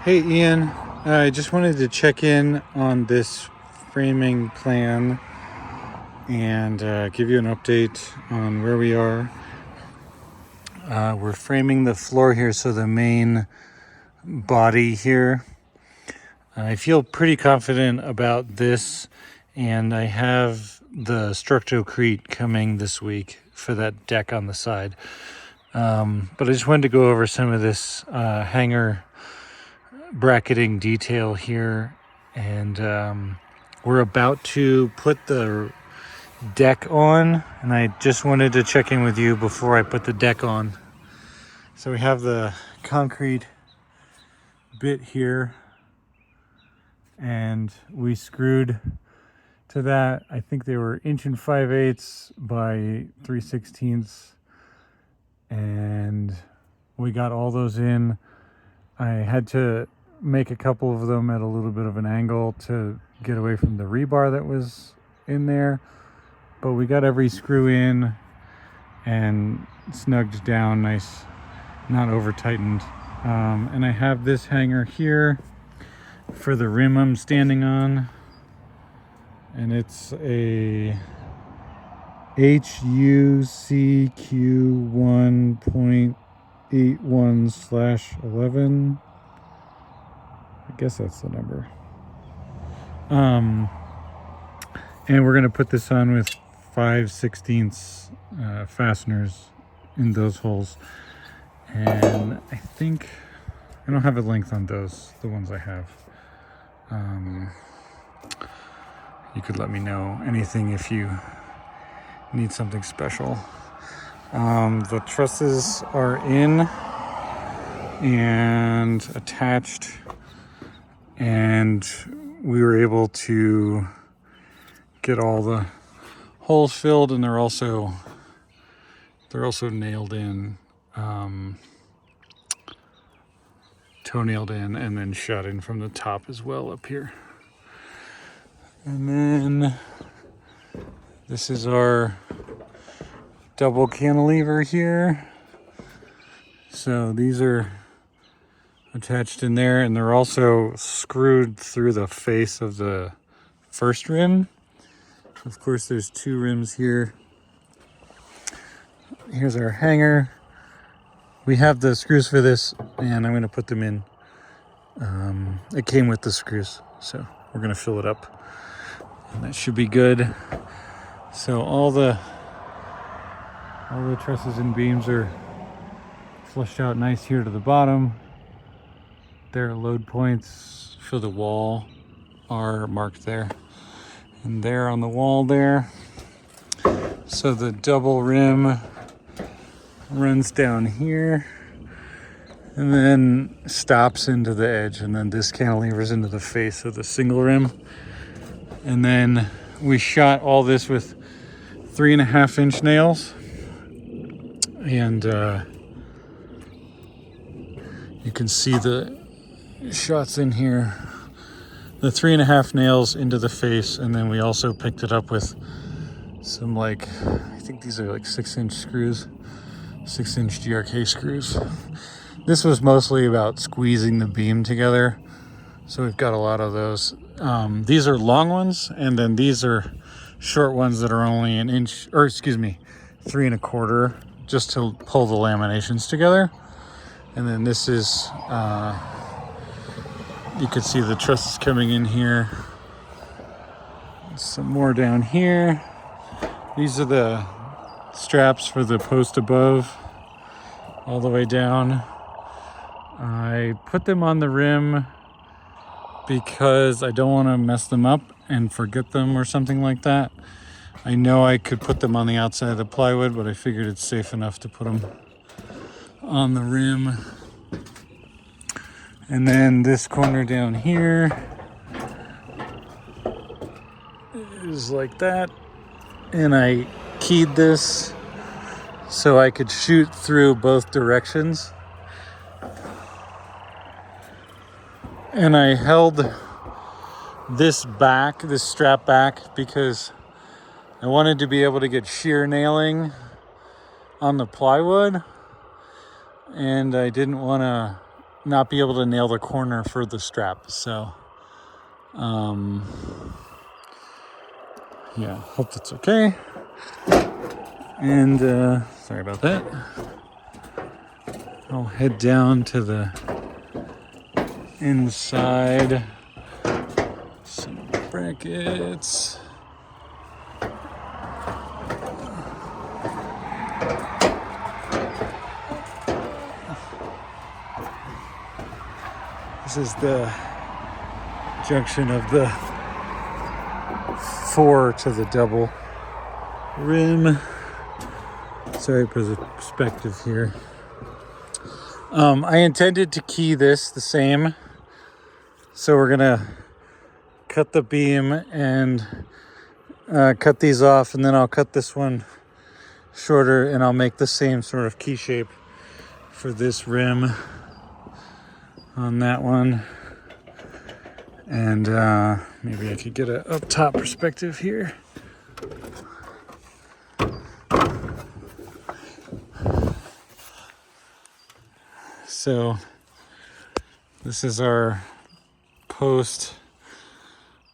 Hey Ian, I just wanted to check in on this framing plan and give you an update on where we are. We're framing the floor here, so the main body here. I feel pretty confident about this, and I have the Structocrete coming this week for that deck on the side. But I just wanted to go over some of this hanger bracketing detail here, and we're about to put the deck on, and I just wanted to check in with you before I put the deck on. So we have the concrete bit here, and we screwed to that. I think they were 1 5/8 by 3/16, and we got all those in. I had to make a couple of them at a little bit of an angle to get away from the rebar that was in there, but we got every screw in and snugged down nice, not over tightened. And I have this hanger here for the rim I'm standing on, and it's a HUCQ 1.81/11. I guess that's the number. And we're going to put this on with 5/16 fasteners in those holes. And I think I don't have a length on those, the ones I have. You could let me know anything if you need something special. The trusses are in and attached, and we were able to get all the holes filled, and they're also nailed in, toe nailed in, and then shut in from the top as well up here. And then this is our double cantilever here. So these are attached in there, and they're also screwed through the face of the first rim. Of course, there's 2 rims here. Here's our hanger. We have the screws for this, and I'm going to put them in. It came with the screws, so we're going to fill it up, and that should be good. So all the trusses and beams are flushed out nice here to the bottom. Their load points for the wall are marked there, and there on the wall there. So the double rim runs down here and then stops into the edge, and then this cantilevers into the face of the single rim. And then we shot all this with 3.5-inch nails, and you can see the shots in here, the 3.5 nails into the face. And then we also picked it up with some, I think these are 6-inch screws, 6-inch GRK screws. This was mostly about squeezing the beam together, so we've got a lot of those. These are long ones, and then these are short ones that are only 3.25, just to pull the laminations together. And then this is, you can see the trusses coming in here. Some more down here. These are the straps for the post above, all the way down. I put them on the rim because I don't want to mess them up and forget them or something like that. I know I could put them on the outside of the plywood, but I figured it's safe enough to put them on the rim. And then this corner down here is like that. And I keyed this so I could shoot through both directions. And I held this strap back, because I wanted to be able to get shear nailing on the plywood, and I didn't want to not be able to nail the corner for the strap. So, yeah, hope that's okay. And sorry about that. I'll head down to the inside. Some brackets. This is the junction of the 4 to the double rim. Sorry for the perspective here. I intended to key this the same. So we're gonna cut the beam and cut these off, and then I'll cut this one shorter and I'll make the same sort of key shape for this rim on that one. And maybe I could get a up top perspective here. So this is our post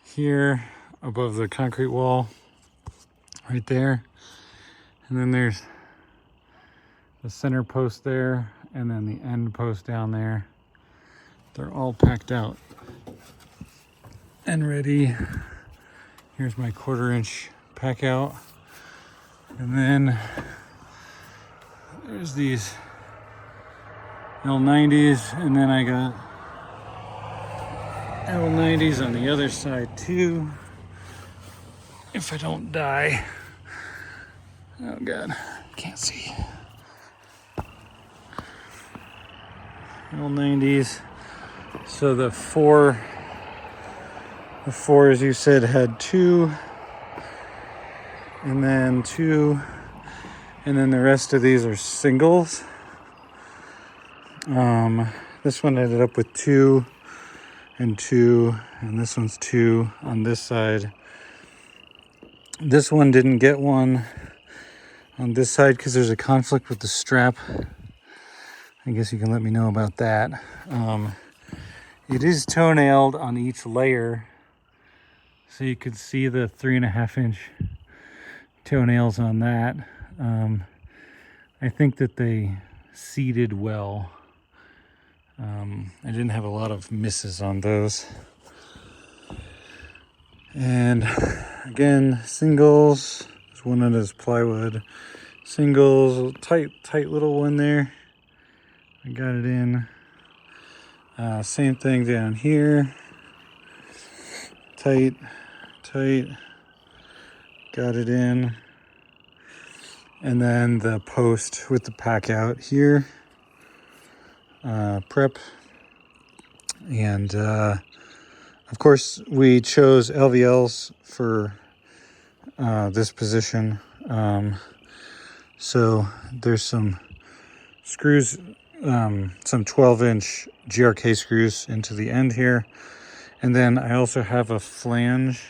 here above the concrete wall right there. And then there's the center post there and then the end post down there. They're all packed out and ready. Here's my 1/4 inch pack out. And then there's these L90s, and then I got L90s on the other side too. If I don't die. Oh God, can't see. L90s. So the four, as you said, had 2, and then 2, and then the rest of these are singles. This one ended up with 2 and 2, and this one's 2 on this side. This one didn't get one on this side because there's a conflict with the strap. I guess you can let me know about that. It is toenailed on each layer, so you could see the 3.5 inch toenails on that. I think that they seated well. I didn't have a lot of misses on those. And again, singles. There's one that is plywood. Singles, tight little one there. I got it in. Same thing down here. Tight. Got it in. And then the post with the pack out here. Prep. And of course we chose LVLs for this position. So there's some screws, some 12-inch GRK screws into the end here. And then I also have a flange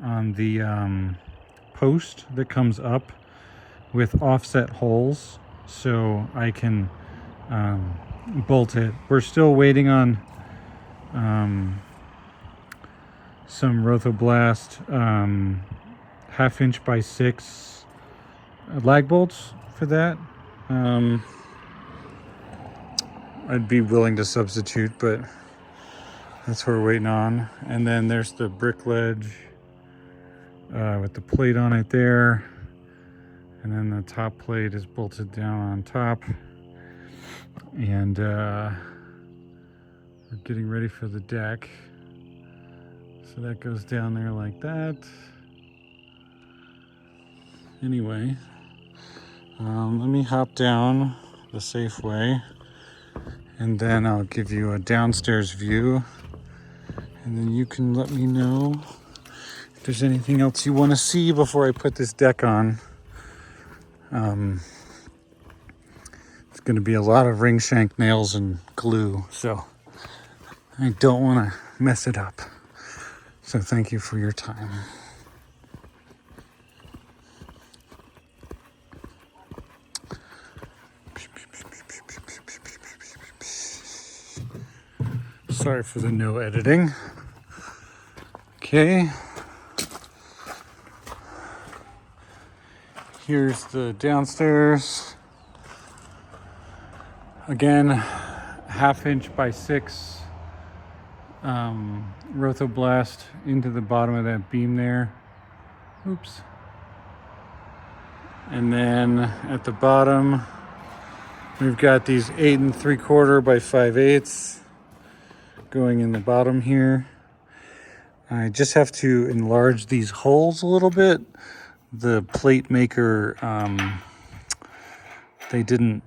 on the post that comes up with offset holes, so I can bolt it. We're still waiting on some Rothoblast 1/2 inch by 6 lag bolts for that. I'd be willing to substitute, but that's what we're waiting on. And then there's the brick ledge with the plate on it there. And then the top plate is bolted down on top. And we're getting ready for the deck. So that goes down there like that. Anyway, let me hop down the safe way, and then I'll give you a downstairs view, and then you can let me know if there's anything else you want to see before I put this deck on. It's going to be a lot of ring shank nails and glue, so I don't want to mess it up. So thank you for your time. Sorry for the no editing. Okay. Here's the downstairs. Again, 1/2 inch by 6 Rothoblast into the bottom of that beam there. Oops. And then at the bottom, we've got these 8 3/4 by 5/8 going in the bottom here. I just have to enlarge these holes a little bit. The plate maker, they didn't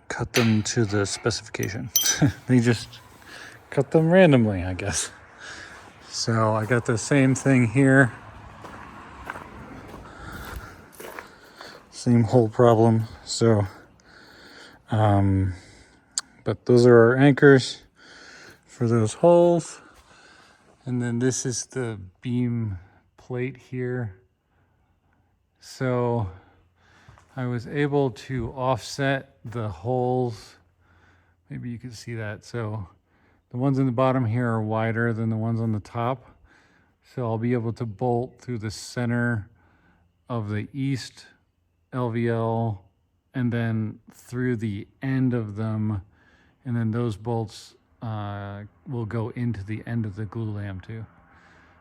cut them to the specification. They just cut them randomly, I guess. So I got the same thing here. Same hole problem. So, but those are our anchors for those holes. And then this is the beam plate here. So I was able to offset the holes. Maybe you can see that. So the ones in the bottom here are wider than the ones on the top. So I'll be able to bolt through the center of the east LVL and then through the end of them. And then those bolts will go into the end of the glue lamb too.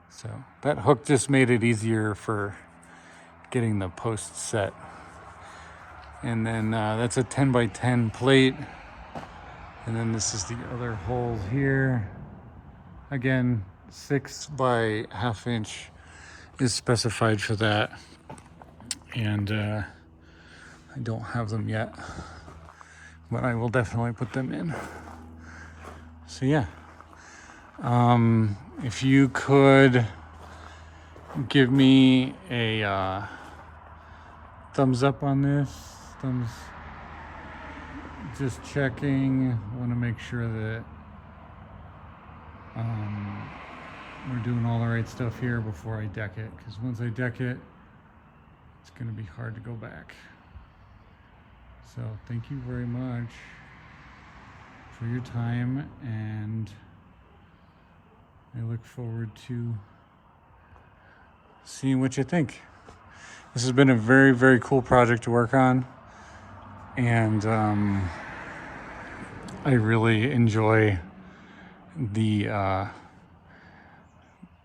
So that hook just made it easier for getting the posts set. And then that's a 10 by 10 plate. And then this is the other holes here. Again, 6 by 1/2 inch is specified for that. And I don't have them yet, but I will definitely put them in. So yeah, if you could give me a thumbs up on this, just checking. Want to make sure that we're doing all the right stuff here before I deck it, because once I deck it, it's going to be hard to go back. So thank you very much for your time, and I look forward to seeing what you think. This has been a very, very cool project to work on, and I really enjoy the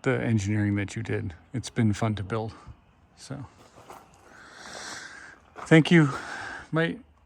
engineering that you did. It's been fun to build. So thank you. Bye.